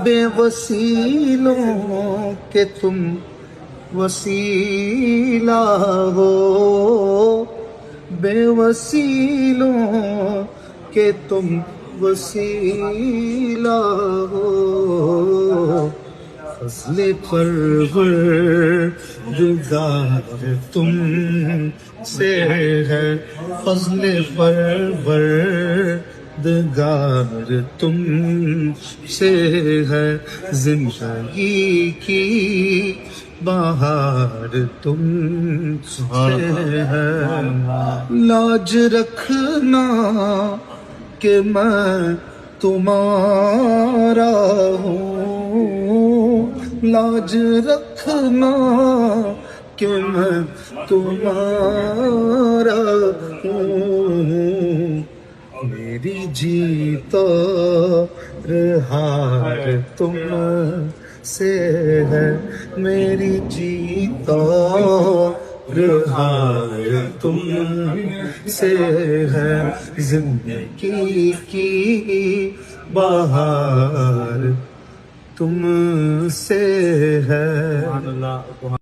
بے وسیلوں کے تم وسیلہ ہو، بے وسیلوں کے تم وسیلہ ہو، فضل پروردگار تم سے ہے، فضل پروردگار تم سے ہے، زندگی کی بہار تم سے ہے، لاج رکھنا کہ میں تمہارا ہوں، لاج رکھنا کہ میں تمہارا ہوں، میری جیت اور ہار تم سے ہے، میری جیت اور ہار تم سے ہے، زندگی کی بہار تم سے ہے۔